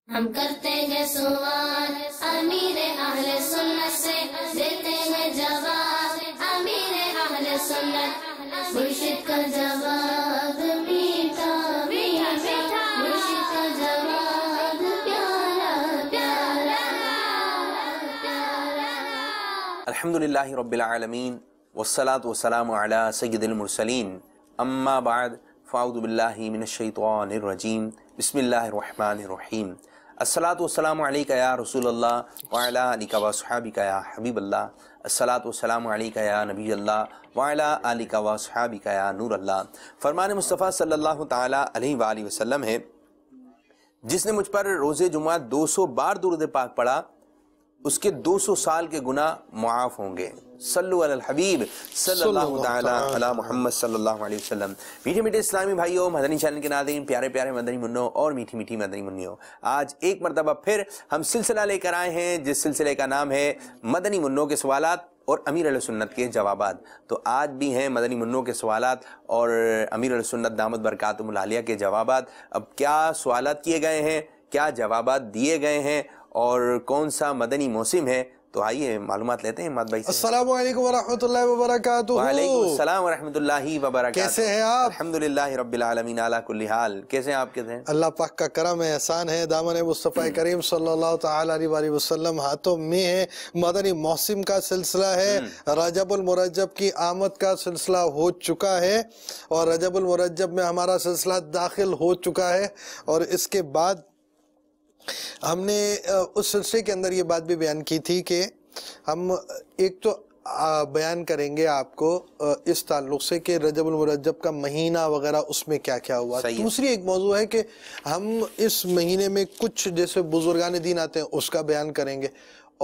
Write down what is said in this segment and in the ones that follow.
ہم کرتے ہیں سوال امیر اہل سنت سے، دیتے ہیں جواب امیر اہل سنت، مرشد کا جواب میٹھا میٹھا، مرشد کا جواب پیارا پیارا پیارا۔ الحمدللہ رب العالمین والصلاة والسلام علی سید المرسلین، اما بعد فاعوذ باللہ من الشیطان الرجیم، بسم اللہ الرحمن الرحیم۔ الصلاۃ والسلام علیک یا رسول اللہ وعلی آلک واصحابک یا حبیب اللہ، الصلاۃ والسلام علیک یا نبی اللہ وعلی آلک واصحابک یا نور اللہ۔ فرمان مصطفیٰ صلی اللہ تعالیٰ علیہ وآلہ وسلم ہے، جس نے مجھ پر روز جمعہ 200 بار درود پاک پڑھا اس کے 200 سال کے گناہ معاف ہوں گے۔ صلو علی الحبیب صلی اللہ تعالی علی محمد صلی اللہ علیہ وسلم۔ میٹھے میٹھے اسلامی بھائیوں، مدنی چینل کے ناظرین، پیارے پیارے مدنی منوں اور میٹھی میٹھی مدنی منیوں، آج ایک مرتبہ پھر ہم سلسلہ لے کر آئے ہیں جس سلسلے کا نام ہے مدنی منوں کے سوالات اور امیر اہل سنت کے جوابات۔ تو آج بھی ہیں مدنی منوں کے سوالات اور امیر اہل سنت دامت برکاتہم العالیہ کے جوابات۔ اب کیا سوالات کیے گئے ہیں، کیا جوابات دیے گئے ہیں اور کون سا مدنی موسم ہے، تو آئیے معلومات لیتے ہیں مات بھائی سے۔ السلام علیکم ورحمۃ اللہ وبرکاتہ۔ وعلیکم السلام ورحمۃ اللہ وبرکاتہ۔ کیسے ہیں آپ؟ الحمدللہ رب العالمین علی کل حال۔ کیسے ہیں آپ؟ کیسے ہیں؟ اللہ پاک کا کرم ہے، احسان ہے، دامن مصطفیٰ کریم صلی اللہ تعالی علیہ وآلہ وسلم ہاتھوں میں ہے۔ مدنی موسم کا سلسلہ ہے، رجب المرجب کی آمد کا سلسلہ ہو چکا ہے اور رجب المرجب میں ہمارا سلسلہ داخل ہو چکا ہے، اور اس کے بعد ہم نے اس سلسلے کے اندر یہ بات بھی بیان کی تھی کہ ہم ایک تو بیان کریں گے آپ کو اس تعلق سے کہ رجب المرجب کا مہینہ وغیرہ اس میں کیا کیا ہوا۔ دوسری ایک موضوع ہے کہ ہم اس مہینے میں کچھ جیسے بزرگان دین آتے ہیں اس کا بیان کریں گے،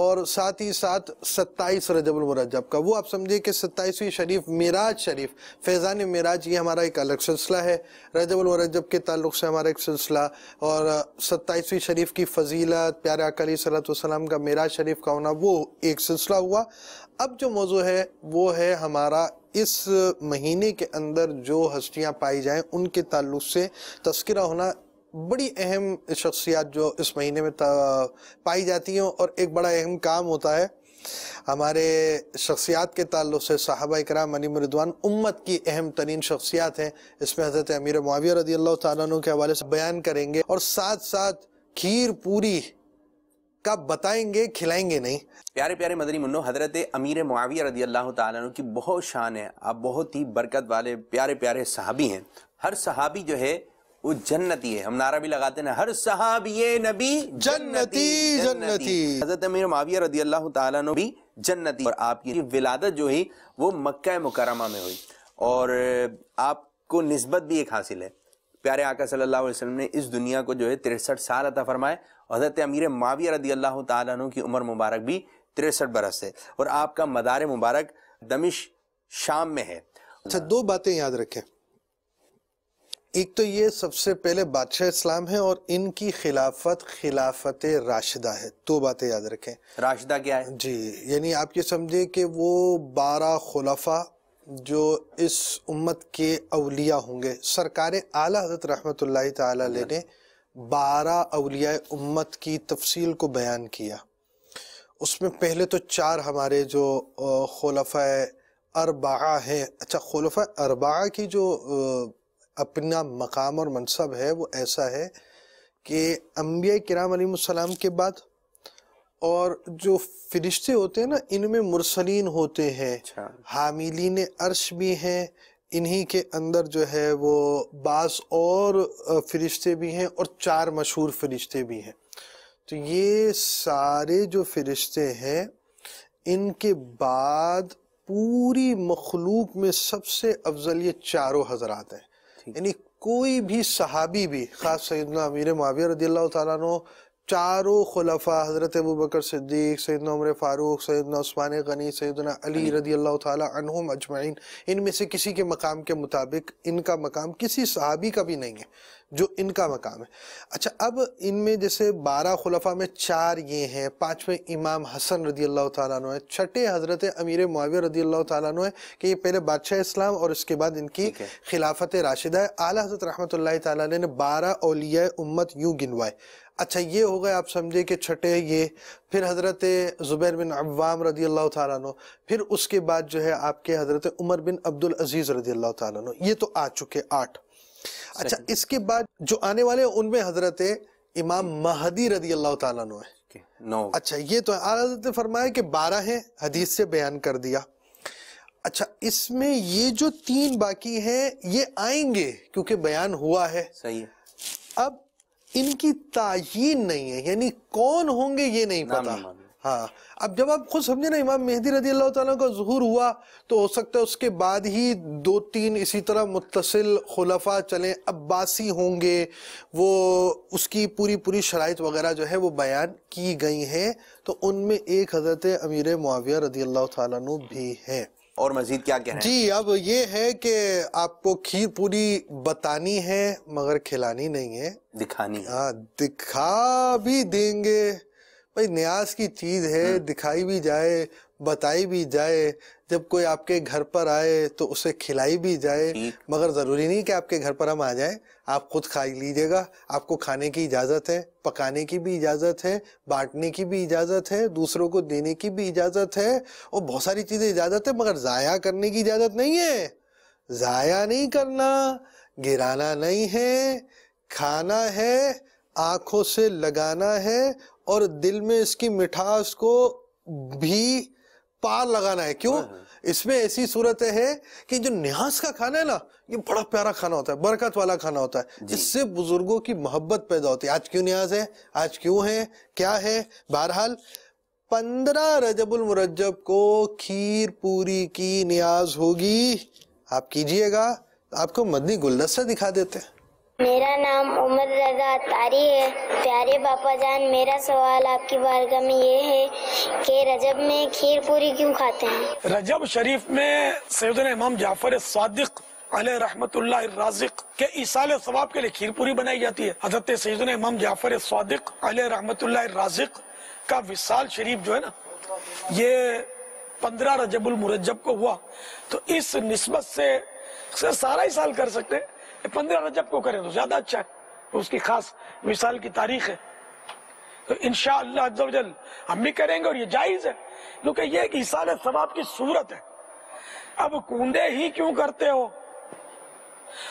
اور ساتھ ہی ساتھ 27 رجب المرجب کا، وہ آپ سمجھے کہ 27ویں شریف معراج شریف، فیضان معراج، یہ ہمارا ایک الگ سلسلہ ہے۔ رجب المرجب کے تعلق سے ہمارا ایک سلسلہ، اور 27ویں شریف کی فضیلت، پیارے آقا علیہ الصلوۃ والسلام کا معراج شریف کا ہونا، وہ ایک سلسلہ ہوا۔ اب جو موضوع ہے وہ ہے ہمارا اس مہینے کے اندر جو ہستیاں پائی جائیں ان کے تعلق سے تذکرہ ہونا۔ بڑی اہم شخصیات جو اس مہینے میں پائی جاتی ہیں، اور ایک بڑا اہم کام ہوتا ہے ہمارے شخصیات کے تعلق سے۔ صحابہ کرام علیہم رضوان امت کی اہم ترین شخصیات ہیں، اس میں حضرت امیر معاویہ رضی اللہ تعالیٰ عنہ کے حوالے سے بیان کریں گے، اور ساتھ ساتھ کھیر پوری کا بتائیں گے، کھلائیں گے نہیں۔ پیارے پیارے مدنی منوں، حضرت امیر معاویہ رضی اللہ تعالیٰ عنہ کی بہت شان ہے، آپ بہت ہی برکت والے پیارے پیارے صحابی ہیں۔ ہر صحابی جو ہے وہ جنتی ہے، ہم نعرہ بھی لگاتے ہیں، ہر صحابی نبی جنتی جنتی۔ حضرت امیر معاویہ رضی اللہ تعالیٰ عنہ بھی جنتی، اور آپ کی ولادت جو ہوئی وہ مکہ مکرمہ میں ہوئی، اور آپ کو نسبت بھی ایک حاصل ہے۔ پیارے آقا صلی اللہ علیہ وسلم نے اس دنیا کو جو ہے 63 سال عطا فرمائے، اور حضرت امیر معاویہ رضی اللہ تعالیٰ عنہ کی عمر مبارک بھی 63 برس ہے، اور آپ کا مدار مبارک دمشق شام میں ہے۔ اچھا، دو باتیں یاد رکھیں۔ ایک تو یہ سب سے پہلے بادشاہ اسلام ہے، اور ان کی خلافت راشدہ ہے۔ دو باتیں یاد رکھیں۔ راشدہ کیا ہے؟ جی، یعنی آپ یہ سمجھے کہ وہ 12 خلفاء جو اس امت کے اولیاء ہوں گے، سرکار اعلیٰ حضرت رحمت اللہ تعالی علیہ نے 12 اولیاء امت کی تفصیل کو بیان کیا۔ اس میں پہلے تو 4 ہمارے جو خلفاء اربعہ ہیں۔ اچھا، خلفاء اربعہ کی جو اپنا مقام اور منصب ہے وہ ایسا ہے کہ انبیاء کرام علیہ السلام کے بعد اور جو فرشتے ہوتے ہیں نا، ان میں مرسلین ہوتے ہیں، حاملین عرش بھی ہیں، انہی کے اندر جو ہے وہ بعض اور فرشتے بھی ہیں، اور 4 مشہور فرشتے بھی ہیں۔ تو یہ سارے جو فرشتے ہیں، ان کے بعد پوری مخلوق میں سب سے افضل یہ 4 حضرات ہیں۔ یعنی کوئی بھی صحابی بھی، خاص سیدنا امیر معاویہ رضی اللہ تعالیٰ عنہ، 4 خلفاء حضرت ابوبکر صدیق، سیدنا عمر فاروق، سیدنا عثمان غنی، سیدنا علی رضی اللہ تعالیٰ عنہم اجمعین، ان میں سے کسی کے مقام کے مطابق ان کا مقام کسی صحابی کا بھی نہیں ہے جو ان کا مقام ہے۔ اچھا، اب ان میں جیسے 12 خلفاء میں 4 یہ ہیں، 5ویں امام حسن رضی اللہ تعالیٰ عنہ ہے، 6ٹھے حضرت امیر معاویہ رضی اللہ تعالیٰ عنہ ہے کہ یہ پہلے بادشاہ اسلام اور اس کے بعد ان کی خلافت راشدہ ہے۔ اعلیٰ حضرت رحمت اللہ تعالیٰ علیہ نے 12 اولیاء امت یوں گنوائے۔ اچھا یہ ہو گئے آپ سمجھے کہ چھٹے یہ، پھر حضرت زبیر بن عوام رضی اللہ تعالیٰ عنہ، پھر اس کے بعد جو ہے آپ کے حضرت عمر بن عبدالعزیز رضی اللہ تعالیٰ عنہ، یہ تو آ چکے 8۔ اچھا اس کے بعد جو آنے والے ہیں ان میں حضرت امام مہدی رضی اللہ تعالیٰ عنہ ہے 9۔ اچھا یہ تو حضرت نے فرمایا کہ 12 ہیں، حدیث سے بیان کر دیا۔ اچھا اس میں یہ جو 3 باقی ہیں یہ آئیں گے کیونکہ بیان ہوا ہے، صحیح ہے، اب ان کی تعیین نہیں ہے، یعنی کون ہوں گے یہ نہیں پتا۔ ہاں اب جب آپ خود سمجھے نا امام مہدی رضی اللہ تعالیٰ کا ظہور ہوا تو ہو سکتا ہے اس کے بعد ہی 2-3 اسی طرح متصل خلفاء چلیں، عباسی ہوں گے، وہ اس کی پوری شرائط وغیرہ جو ہے وہ بیان کی گئی ہیں، تو ان میں ایک حضرت امیر معاویہ رضی اللہ تعالیٰ عنہ بھی ہیں۔ اور مزید کیا کہہ رہے ہیں؟ جی اب یہ ہے کہ آپ کو کھیر پوری بتانی ہے مگر کھلانی نہیں ہے، دکھانی ہے۔ ہاں دکھا بھی دیں گے، بھائی نیاز کی چیز ہے، دکھائی بھی جائے بتائی بھی جائے، جب کوئی آپ کے گھر پر آئے تو اسے کھلائی بھی جائے، مگر ضروری نہیں کہ آپ کے گھر پر ہم آ جائیں، آپ خود کھا لیجئے گا، آپ کو کھانے کی اجازت ہے، پکانے کی بھی اجازت ہے، بانٹنے کی بھی اجازت ہے، دوسروں کو دینے کی بھی اجازت ہے، اور بہت ساری چیزیں اجازت ہے، مگر ضائع کرنے کی اجازت نہیں ہے۔ ضائع نہیں کرنا، گرانا نہیں ہے، کھانا ہے، آنکھوں سے لگانا ہے، اور دل میں اس کی مٹھاس کو بھی پار لگانا ہے۔ کیوں؟ اس میں ایسی صورت ہے کہ جو نیاز کا کھانا ہے نا یہ بڑا پیارا کھانا ہوتا ہے، برکت والا کھانا ہوتا ہے، اس سے بزرگوں کی محبت پیدا ہوتی ہے۔ آج کیوں نیاز ہے، آج کیوں ہے، کیا ہے؟ بہرحال 15 رجب المرجب کو کھیر پوری کی نیاز ہوگی، آپ کیجئے گا۔ آپ کو مدنی گلدستہ دکھا دیتے ہیں۔ میرا نام عمر رضا اتاری ہے۔ پیارے باپا جان، میرا سوال آپ کی بارگاہ میں یہ ہے کہ رجب میں کھیر پوری کیوں کھاتے ہیں؟ رجب شریف میں سیدنا امام جعفر صادق علیہ رحمت اللہ الرازق کے ایصال ثواب کے لیے کھیر پوری بنائی جاتی ہے۔ حضرت سیدنا امام جعفر صادق علیہ رحمت اللہ الرازق کا وصال شریف جو ہے نا یہ 15 رجب المرجب کو ہوا، تو اس نسبت سے سارا ہی سال کر سکتے ہیں، 15 رجب کو کریں تو زیادہ اچھا ہے، اس کی خاص وصال کی تاریخ ہے، تو انشاءاللہ عز و جل ہم بھی کریں گے، اور یہ جائز ہے کیونکہ یہ ایک ایصال ثواب کی صورت ہے۔ اب کنڈے ہی کیوں کرتے ہو؟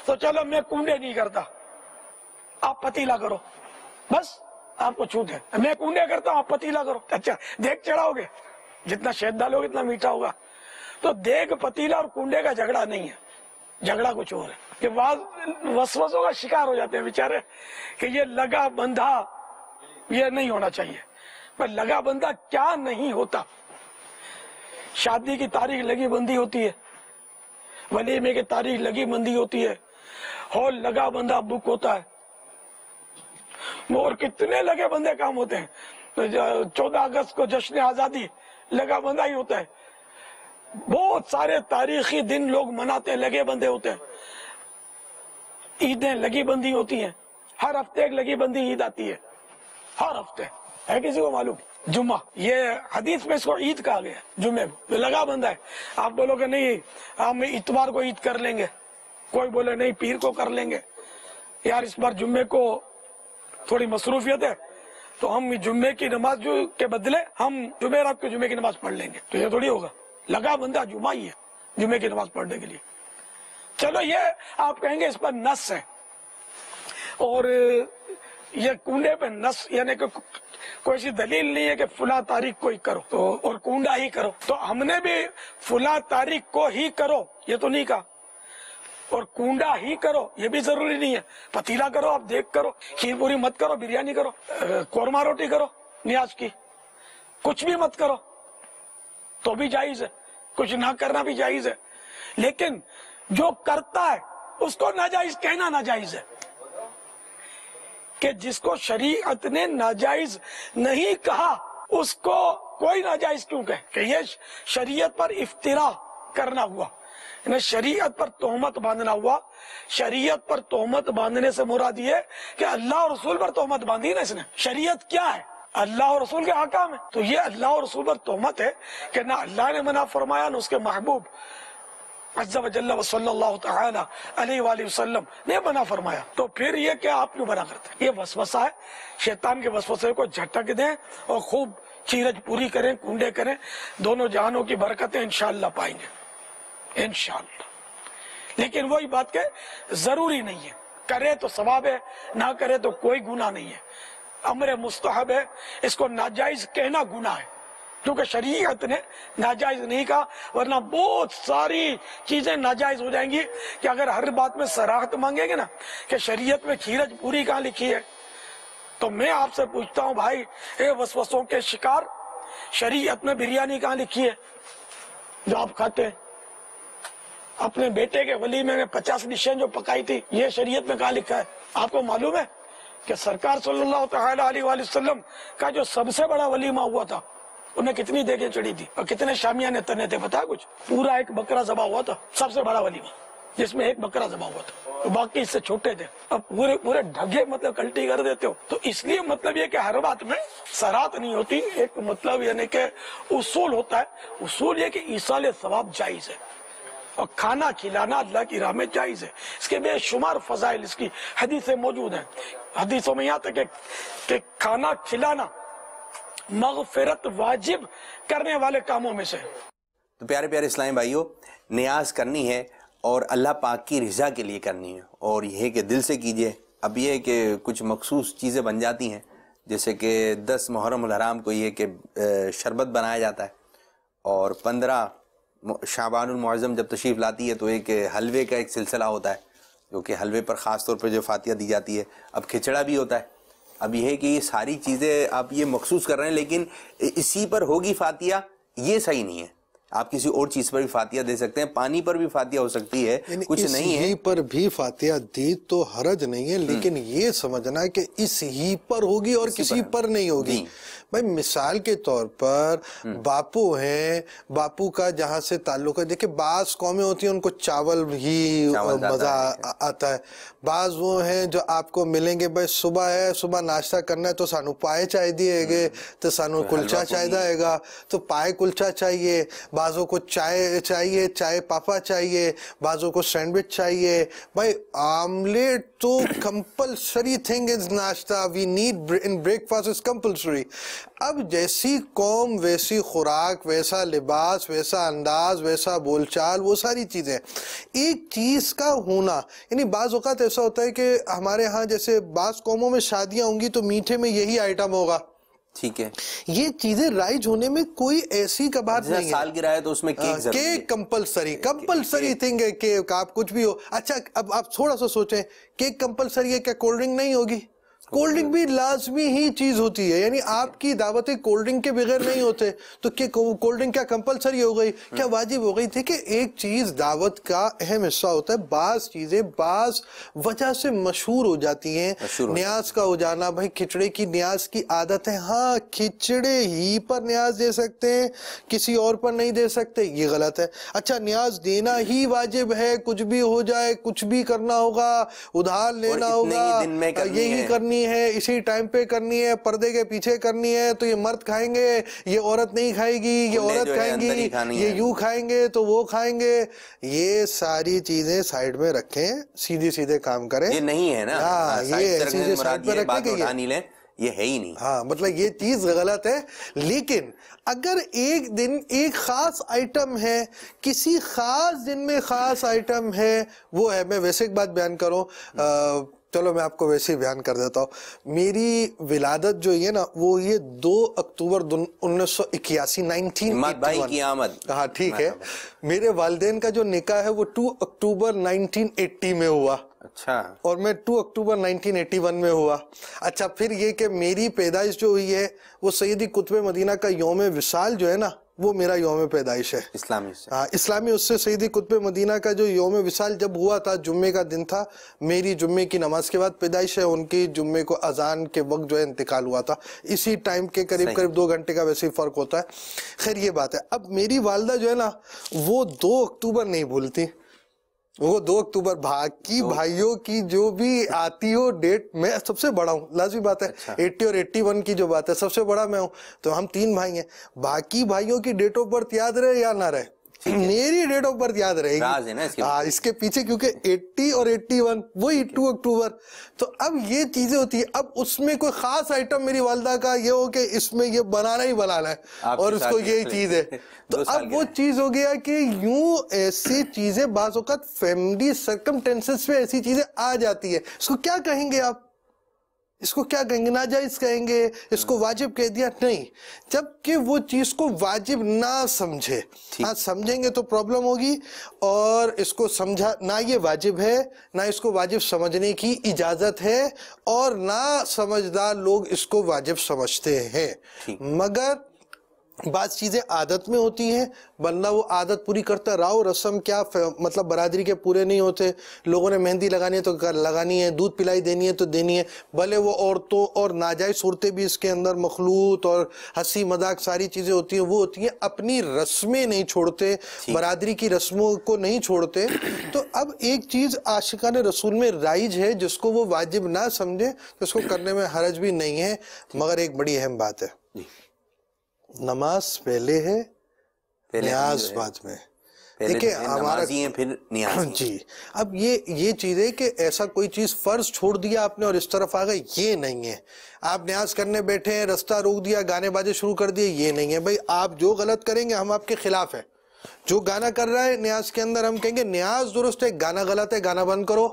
تو چلو میں کنڈے نہیں کرتا، آپ پتیلا کرو، بس آپ کو چھوٹ ہے۔ میں کنڈے کرتا ہوں، آپ پتیلا کرو، اچھا دیگ چڑھاؤ گے، جتنا شہد ڈالو گے اتنا میٹھا ہوگا۔ تو دیگ، پتیلا اور کنڈے کا جھگڑا نہیں ہے، جھگڑا کچھ اور ہے کہ وسوسوں کا شکار ہو جاتے ہیں بیچارے کہ یہ لگا بندھا یہ نہیں ہونا چاہیے۔ پر لگا بندھا کیا نہیں ہوتا؟ شادی کی تاریخ لگی بندی ہوتی ہے، ولیمے کی تاریخ لگی بندی ہوتی ہے، ہال لگا بندھا بک ہوتا ہے، اور کتنے لگے بندے کام ہوتے ہیں۔ 14 اگست کو جشن آزادی لگا بندھا ہی ہوتا ہے، بہت سارے تاریخی دن لوگ مناتے ہیں، لگے بندے ہوتے ہیں، عیدیں لگی بندی ہوتی ہیں، ہر ہفتے ایک لگی بندی عید آتی ہے، ہر ہفتے ہے، کسی کو معلوم؟ جمعہ، یہ حدیث میں اس کو عید کہا گیا، جمعے کو لگا بندہ ہے۔ آپ بولو کہ نہیں ہم اتوار کو عید کر لیں گے، کوئی بولے نہیں پیر کو کر لیں گے، یار اس بار جمعے کو تھوڑی مصروفیت ہے تو ہم جمعے کی نماز کے بدلے ہم جمعرات کو جمعے کی نماز پڑھ لیں گے، تو یہ تھوڑی ہوگا۔ لگا بندہ جمعہ ہی ہے جمعے کی نماز پڑھنے کے لیے۔ چلو یہ آپ کہیں گے اس پر نص ہے، اور یہ کنڈے پہ نص یعنی کہ کوئی ایسی دلیل نہیں ہے کہ فلاں تاریخ کو ہی کرو تو اور کنڈا ہی کرو، تو ہم نے بھی فلاں تاریخ کو ہی کرو یہ تو نہیں کہا، اور کنڈا ہی کرو یہ بھی ضروری نہیں ہے۔ پتیلا کرو، آپ دیکھ کرو، کھیر پوری مت کرو، بریانی کرو، قورمہ روٹی کرو نیاز کی، کچھ بھی مت کرو تو بھی جائز ہے، کچھ نہ کرنا بھی جائز ہے، لیکن جو کرتا ہے اس کو ناجائز کہنا ناجائز ہے، کہ جس کو شریعت نے ناجائز نہیں کہا اس کو کوئی ناجائز کیوں کہے؟ کہ یہ شریعت پر افتراء کرنا ہوا، یعنی شریعت پر تہمت باندھنا ہوا۔ شریعت پر تہمت باندھنے سے مراد یہ کہ اللہ اور رسول پر تہمت باندھی نا اس نے۔ شریعت کیا ہے؟ اللہ اور رسول کے احکام ہے، تو یہ اللہ اور رسول پر تہمت ہے کہ نہ اللہ نے منع فرمایا نہ اس کے محبوب عز و جل و صلی اللہ تعالی علیہ وآلہ وسلم نے بنا فرمایا، تو پھر یہ کیا آپ کیوں بنا کرتے ہیں؟ یہ وسوسہ ہے، شیطان کے وسوسے کو جھٹک دیں اور خوب چیرج پوری کریں، کنڈے کریں، دونوں جہانوں کی برکتیں انشاءاللہ پائیں گے انشاءاللہ۔ لیکن وہی بات کہ ضروری نہیں ہے، کرے تو ثواب ہے، نہ کرے تو کوئی گناہ نہیں ہے، امر مستحب ہے، اس کو ناجائز کہنا گناہ ہے، کیونکہ شریعت نے ناجائز نہیں کہا، ورنہ بہت ساری چیزیں ناجائز ہو جائیں گی کہ اگر ہر بات میں صراحت مانگیں گے نا کہ شریعت میں کھیرج پوری کہاں لکھی ہے، تو میں آپ سے پوچھتا ہوں بھائی اے وسوسوں کے شکار، شریعت میں بریانی کہاں لکھی ہے جو آپ کھاتے ہیں؟ اپنے بیٹے کے ولیمے میں 50 ڈشیں جو پکائی تھی، یہ شریعت میں کہاں لکھا ہے؟ آپ کو معلوم ہے کہ سرکار صلی اللہ تعالی علیہ وآلہ وسلم کا جو سب سے بڑا ولیمہ ہوا تھا انہیں کتنی دیگیں چڑھی تھی اور کتنے شامیانے تنے تھے پتا ہے کچھ؟ پورا ایک بکرا ذبح ہوا تھا، سب سے بڑا ولیمہ جس میں ایک بکرا ذبح ہوا تھا، باقی اس سے چھوٹے تھے۔ اب پورے ڈھگے مطلب کلٹی کر دیتے ہو، تو اس لیے مطلب یہ کہ ہر بات میں صراحت نہیں ہوتی، ایک مطلب یعنی کہ اصول ہوتا ہے، اصول یہ کہ ایصال ثواب جائز ہے اور کھانا کھلانا اللہ کی راہ میں جائز ہے، اس کے بے شمار فضائل اس کی حدیثیں موجود ہیں، حدیثوں میں یہاں تک کہ کھانا کھلانا مغفرت واجب کرنے والے کاموں میں سے۔ تو پیارے پیارے اسلامی بھائیوں، نیاز کرنی ہے اور اللہ پاک کی رضا کے لیے کرنی ہے، اور یہ کہ دل سے کیجئے۔ اب یہ کہ کچھ مخصوص چیزیں بن جاتی ہیں، جیسے کہ 10 محرم الحرام کو یہ کہ شربت بنایا جاتا ہے، اور 15 شعبان المعظم جب تشریف لاتی ہے تو ایک حلوے کا ایک سلسلہ ہوتا ہے، جو کہ حلوے پر خاص طور پر جو فاتحہ دی جاتی ہے، اب کھچڑا بھی ہوتا ہے۔ اب یہ ہے کہ یہ ساری چیزیں آپ یہ مخصوص کر رہے ہیں، لیکن اسی پر ہوگی فاتحہ، یہ صحیح نہیں ہے۔ آپ کسی اور چیز پر بھی فاتحہ دے سکتے ہیں، پانی پر بھی فاتحہ ہو سکتی ہے، کچھ نہیں ہے۔ اس ہی پر بھی فاتحہ دی تو حرج نہیں ہے، لیکن یہ سمجھنا کہ اس ہی پر ہوگی اور کسی پر نہیں ہوگی۔ بھائی مثال کے طور پر باپو ہیں، باپو کا جہاں سے تعلق ہے، دیکھیں بعض قومیں ہوتی ہیں ان کو چاول ہی مزہ آتا ہے، بعض وہ ہیں جو آپ کو ملیں گے بھائی صبح ہے، صبح ناشتہ کرنا ہے تو سانو پائے چائے دیے گے، تو سانو کلچا چائے دائے گا تو پائے کلچا چاہیے، بعضوں کو چائے چاہیے، چائے پاپا چاہیے، بعضوں کو سینڈوچ چاہیے۔ بھائی آملیٹ تو کمپلسری تھنگ از ناشتہ، we need in breakfast is compulsory. اب جیسی قوم ویسی خوراک، ویسا لباس، ویسا انداز، ویسا بول چال، وہ ساری چیزیں ایک چیز کا ہونا، یعنی بعض اوقات ایسا ہوتا ہے کہ ہمارے ہاں جیسے بعض قوموں میں شادیاں ہوں گی تو میٹھے میں یہی آئٹم ہوگا، ٹھیک ہے، یہ چیزیں رائج ہونے میں کوئی ایسی کا بات نہیں ہے۔ سالگرہ ہے تو اس میں کیک ضروری ہے، کیک کمپلسری تھنگ ہے، کہ آپ کچھ بھی ہو۔ اچھا اب آپ تھوڑا سا سوچیں، کیک کمپلسری ہے، کیا کولڈ ڈرنک نہیں ہوگی؟ کولڈ ڈرنک بھی لازمی ہی چیز ہوتی ہے، یعنی آپ کی دعوتیں کولڈ ڈرنک کے بغیر نہیں ہوتے، تو کیا کولڈ ڈرنک کیا کمپلسری ہو گئی، کیا واجب ہو گئی؟ تھی کہ ایک چیز دعوت کا اہم حصہ ہوتا ہے، بعض چیزیں بعض وجہ سے مشہور ہو جاتی ہیں۔ نیاز کا ہو جانا، بھائی کھچڑے کی نیاز کی عادت ہے، ہاں کھچڑے ہی پر نیاز دے سکتے ہیں، کسی اور پر نہیں دے سکتے، یہ غلط ہے۔ اچھا نیاز دینا ہی واجب ہے، کچھ بھی ہو جائے کچھ بھی کرنا ہوگا، ادھار لینا ہوگا، یہی کرنی ہے، اسی ٹائم پہ کرنی ہے، پردے کے پیچھے کرنی ہے، تو یہ مرد کھائیں گے، یہ عورت نہیں کھائے گی، یہ عورت کھائیں گی، یہ یوں کھائیں گے تو وہ کھائیں گے، یہ ساری چیزیں سائیڈ میں رکھیں، سیدھے سیدھے کام کریں۔ یہ نہیں ہے نا، یہ چیزیں سائیڈ پہ رکھیں کہ یہ ہے ہی نہیں، ہاں مطلب یہ چیز غلط ہے۔ لیکن اگر ایک دن ایک خاص آئٹم ہے، کسی خاص دن میں خاص آئٹم ہے، وہ ہے، میں ویسے ایک بات بیان کروں، چلو میں آپ کو ویسے ہی بیان کر دیتا ہوں، میری ولادت جو ہے نا وہ یہ 2 اکتوبر 1981 بھائی کی آمد، ہاں ٹھیک ہے، میرے والدین کا جو نکاح ہے وہ 2 اکتوبر 1980 میں ہوا، اچھا، اور میں 2 اکتوبر 1981 میں ہوا۔ اچھا پھر یہ کہ میری پیدائش جو ہوئی ہے وہ سیدی قطب مدینہ کا یوم وصال جو ہے نا وہ میرا یوم پیدائش ہے، اسلامی سے، ہاں اسلامی، اس سے سیدی قطب مدینہ کا جو یوم وصال جب ہوا تھا، جمعے کا دن تھا، میری جمعے کی نماز کے بعد پیدائش ہے، ان کی جمعے کو اذان کے وقت جو ہے انتقال ہوا تھا، اسی ٹائم کے قریب 2 گھنٹے کا ویسے ہی فرق ہوتا ہے۔ خیر یہ بات ہے، اب میری والدہ جو ہے نا وہ 2 اکتوبر نہیں بھولتی، وہ 2 اکتوبر باقی بھائیوں کی جو بھی آتی ہو ڈیٹ، میں سب سے بڑا ہوں، لازمی بات ہے، 80 اور 81 کی جو بات ہے سب سے بڑا میں ہوں، تو ہم 3 بھائی ہیں، باقی بھائیوں کی ڈیٹ آف برتھ یاد رہے یا نہ رہے، میری ڈیٹ آف برتھ یاد رہے گی. اس کے پیچھے کیونکہ 80 اور 81 وہی 2 اکتوبر. تو اب یہ چیزیں ہوتی ہیں. اب اس میں کوئی خاص آئٹم میری والدہ کا یہ ہو کہ اس میں یہ بنانا ہی بنانا ہے اور اس کو یہی چیز ہے. تو اب وہ چیز ہو گیا کہ یوں ایسی چیزیں بعض اوقات فیملی سرکمٹینسز پہ ایسی چیزیں آ جاتی ہے. اس کو کیا کہیں گے آپ؟ اس کو کیا کہیں گے؟ ناجائز کہیں گے؟ اس کو واجب کہہ دیا؟ نہیں. جبکہ وہ چیز کو واجب نہ سمجھے. ہاں سمجھیں گے تو پرابلم ہوگی. اور اس کو سمجھا نہ یہ واجب ہے، نہ اس کو واجب سمجھنے کی اجازت ہے، اور نہ سمجھدار لوگ اس کو واجب سمجھتے ہیں. مگر بعض چیزیں عادت میں ہوتی ہیں، بندہ وہ عادت پوری کرتا رہا. رسم کیا مطلب برادری کے پورے نہیں ہوتے. لوگوں نے مہندی لگانی ہے تو لگانی ہے، دودھ پلائی دینی ہے تو دینی ہے. بھلے وہ عورتوں اور ناجائز صورتیں بھی اس کے اندر مخلوط اور ہنسی مذاق ساری چیزیں ہوتی ہیں، وہ ہوتی ہیں. اپنی رسمیں نہیں چھوڑتے، برادری کی رسموں کو نہیں چھوڑتے. تو اب ایک چیز عاشقان رسول میں رائج ہے، جس کو وہ واجب نہ سمجھے تو اس کو کرنے میں حرج بھی نہیں ہے. مگر ایک بڑی اہم بات ہے، نماز پہلے ہے، نیاز بعد میں. دیکھیں ہمارا جی اب یہ چیز ہے کہ ایسا کوئی چیز فرض چھوڑ دیا آپ نے اور اس طرف آ گئے، یہ نہیں ہے. آپ نیاز کرنے بیٹھے ہیں، رستہ روک دیا، گانے باجے شروع کر دیے، یہ نہیں ہے. بھائی آپ جو غلط کریں گے ہم آپ کے خلاف ہیں. جو گانا کر رہا ہے نیاز کے اندر ہم کہیں گے نیاز درست ہے، گانا غلط ہے، گانا بند کرو.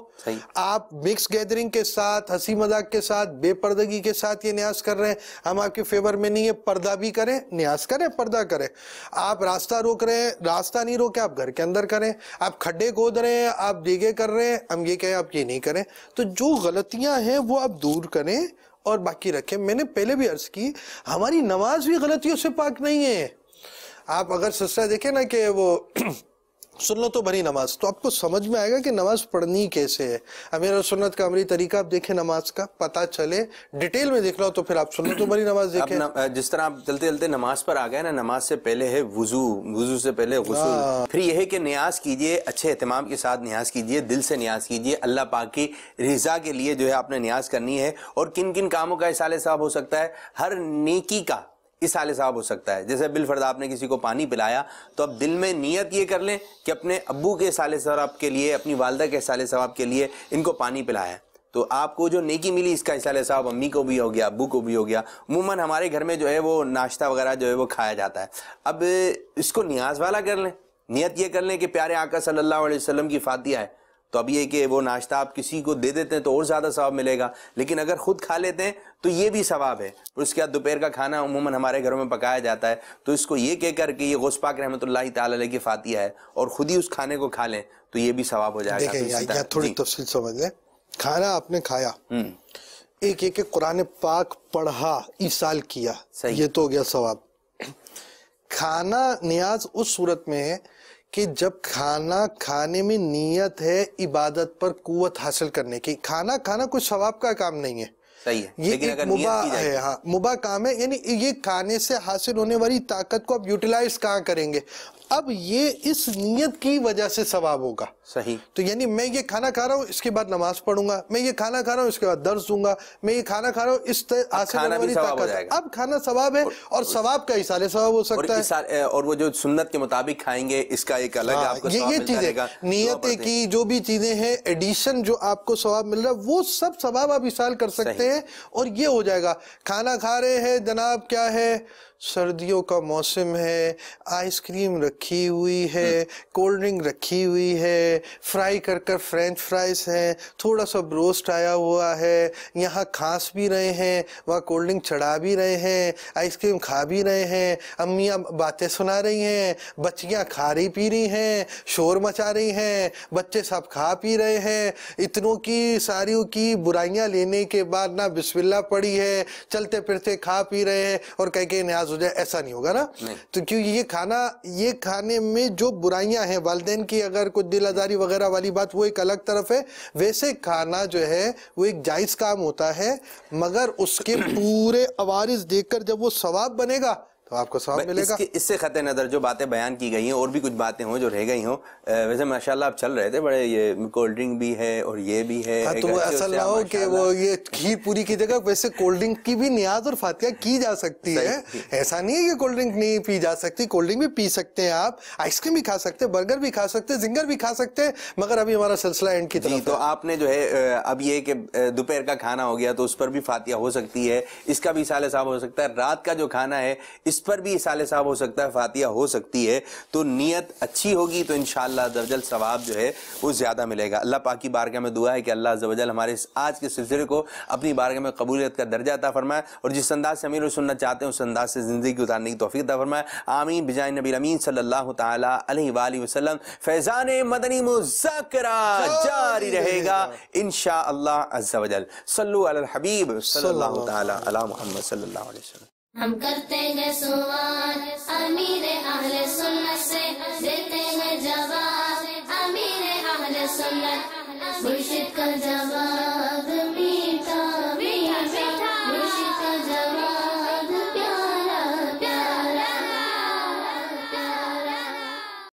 آپ مکس گیدرنگ کے ساتھ، ہنسی مذاق کے ساتھ، بے پردگی کے ساتھ یہ نیاز کر رہے ہیں، ہم آپ کے فیور میں نہیں ہے. پردہ بھی کریں، نیاز کریں، پردہ کریں. آپ راستہ روک رہے ہیں، راستہ نہیں روکے، آپ گھر کے اندر کریں. آپ کھڈے کھود رہے ہیں، آپ دیگے کر رہے ہیں، ہم یہ کہیں آپ یہ نہیں کریں. تو جو غلطیاں ہیں وہ آپ دور کریں اور باقی رکھیں. میں نے پہلے بھی عرض کی ہماری نماز بھی غلطیوں سے پاک نہیں ہے. آپ اگر سلسلہ دیکھیں نا کہ وہ سنتوں بھری نماز، تو آپ کو سمجھ میں آئے گا کہ نماز پڑھنی کیسے ہے. امیر سنت کا عملی طریقہ آپ دیکھیں نماز کا، پتہ چلے. ڈیٹیل میں دیکھ لو تو پھر آپ سنتوں بھری نماز دیکھیں. جس طرح آپ چلتے چلتے نماز پر آ گئے نا، نماز سے پہلے ہے وضو، وضو سے پہلے غسل، پھر یہ ہے کہ نیاز کیجئے، اچھے اہتمام کے ساتھ نیاز کیجئے، دل سے نیاز کیجئے. اللہ پاک کی رضا کے لیے جو ہے آپ نے نیاز کرنی ہے. اور کن کن کاموں کا اصالہ ثواب ہو سکتا ہے؟ ہر نیکی کا اصالہ ثواب ہو سکتا ہے. جیسے بالفرض آپ نے کسی کو پانی پلایا تو اب دل میں نیت یہ کر لیں کہ اپنے ابو کے اصالہ ثواب کے لیے، اپنی والدہ کے اصالہ ثواب کے لیے ان کو پانی پلایا، تو آپ کو جو نیکی ملی اس کا اصالہ ثواب امی کو بھی ہو گیا، ابو کو بھی ہو گیا. عموماً ہمارے گھر میں جو ہے وہ ناشتہ وغیرہ جو ہے وہ کھایا جاتا ہے. اب اس کو نیاز والا کر لیں، نیت یہ کر لیں کہ پیارے آقا صلی اللہ علیہ وسلم کی فاتحہ ہے. تو اب یہ کہ وہ ناشتہ آپ کسی کو دے دیتے ہیں تو اور زیادہ ثواب ملے گا. لیکن اگر خود کھا لیتے ہیں تو یہ بھی ثواب ہے. اور اس کے بعد دوپہر کا کھانا عموماً ہمارے گھروں میں پکایا جاتا ہے، تو اس کو یہ کہہ کر کہ یہ غوث پاک رحمۃ اللہ تعالی علیہ کی فاتحہ ہے اور خود ہی اس کھانے کو کھا لیں تو یہ بھی ثواب ہو جائے گا. دیکھیں یہاں تھوڑی تفصیل سمجھ لیں. کھانا آپ نے کھایا، ایک ایک قرآن پاک پڑھا، ایصال کیا، یہ تو ہو گیا ثواب. کھانا نیاز اس صورت میں ہے کہ جب کھانا کھانے میں نیت ہے عبادت پر قوت حاصل کرنے کی. کھانا کھانا کوئی ثواب کا کام نہیں ہے، صحیح ہے، یہ ایک مباح ہے. ہاں مباح کام ہے. یعنی یہ کھانے سے حاصل ہونے والی طاقت کو آپ یوٹیلائز کہاں کریں گے؟ اب یہ اس نیت کی وجہ سے ثواب ہوگا. صحیح. تو یعنی میں یہ کھانا کھا رہا ہوں، اس کے بعد نماز پڑھوں گا، میں یہ کھانا کھا رہا ہوں، اس کے بعد درس دوں گا، میں یہ کھانا کھا رہا ہوں، اس حاصل ہونے والی طاقت. اب کھانا ثواب ہے اور ثواب کا اصالہ ثواب ہو سکتا ہے. اور وہ جو سنت کے مطابق کھائیں گے اس کا ایک الگ آپ کو ثواب ملتا رہے گا. نیت کی جو بھی چیزیں ہیں ایڈیشن جو آپ کو ثواب مل رہا ہے وہ سب ثواب آپ اصال کر سکتے ہیں اور یہ ہو جائے گا. کھانا کھا رہے ہیں جناب، کیا ہے، سردیوں کا موسم ہے، آئس کریم رکھی ہوئی ہے، کولڈ ڈرنک رکھی ہوئی ہے، فرائی کر فرینچ فرائز ہیں، تھوڑا سا بروسٹ آیا ہوا ہے، یہاں کھانس بھی رہے ہیں، وہاں کولڈ ڈرنک چڑھا بھی رہے ہیں، آئس کریم کھا بھی رہے ہیں، امیاں باتیں سنا رہی ہیں، بچیاں کھا رہی پی رہی ہیں، شور مچا رہی ہیں، بچے سب کھا پی رہے ہیں. اتنوں کی ساریوں کی برائیاں لینے کے بعد نہ بسم اللہ پڑھی ہے، چلتے پھرتے کھا پی رہے ہیں اور کہہ کے نیاز ہو جائے، ایسا نہیں ہوگا نا. تو کیوں یہ کھانے میں جو برائیاں ہیں، والدین کی اگر کوئی دل آزاری وغیرہ والی بات وہ ایک الگ طرف ہے. ویسے کھانا جو ہے وہ ایک جائز کام ہوتا ہے، مگر اس کے پورے عوارض دیکھ کر جب وہ ثواب بنے گا تو آپ کو ثواب ملے گا. اس سے خط نظر جو باتیں بیان کی گئی ہیں اور بھی کچھ باتیں ہوں جو رہ گئی ہوں، ویسے ماشاءاللہ آپ چل رہے تھے بڑے، یہ کولڈ ڈرنک بھی ہے اور یہ بھی ہے. تو وہ ایسا نہ ہو کہ وہ یہ کھیر پوری کی جگہ ویسے کولڈ ڈرنک کی بھی نیاز اور فاتحہ کی جا سکتی ہے. ایسا نہیں ہے کہ کولڈ ڈرنک نہیں پی جا سکتی، کولڈ ڈرنک بھی پی سکتے ہیں آپ، آئس کریم بھی کھا سکتے ہیں، برگر بھی کھا سکتے ہیں، زنگر بھی کھا سکتے ہیں، مگر ابھی ہمارا سلسلہ اینڈ کی طرف. تو آپ نے جو ہے اب یہ کہ دوپہر کا کھانا ہو گیا تو اس پر بھی فاتحہ ہو سکتی ہے، اس کا بھی اصال ثواب ہو سکتا ہے. رات کا جو کھانا ہے اس پر بھی اصال ثواب ہو سکتا ہے، فاتحہ ہو سکتی ہے. تو نیت اچھی ہوگی تو انشاءاللہ عز و جل ثواب جو ہے وہ زیادہ ملے گا. اللہ پاک کی بارگاہ میں دعا ہے کہ اللہ عز و جل ہمارے آج کے سلسلے کو اپنی بارگاہ میں قبولیت کا درجہ عطا فرمائے اور جس انداز سے امیر سنت چاہتے ہیں اس انداز سے زندگی گزارنے کی توفیق عطا فرمائے. آمین بجائے نبی امین صلی اللہ تعالی علیہ وآلہ وسلم. فیضان مدنی مذاکرہ جاری رہے گا انشاءاللہ عز و جل. صلو علی الحبیب صلی اللہ تعالی علی محمد صلی اللہ علیہ وسلم. ہم کرتے ہیں سوال امیر اہل سنت سے، دیتے ہیں جواب امیر اہل سنت، مرشد کا جواب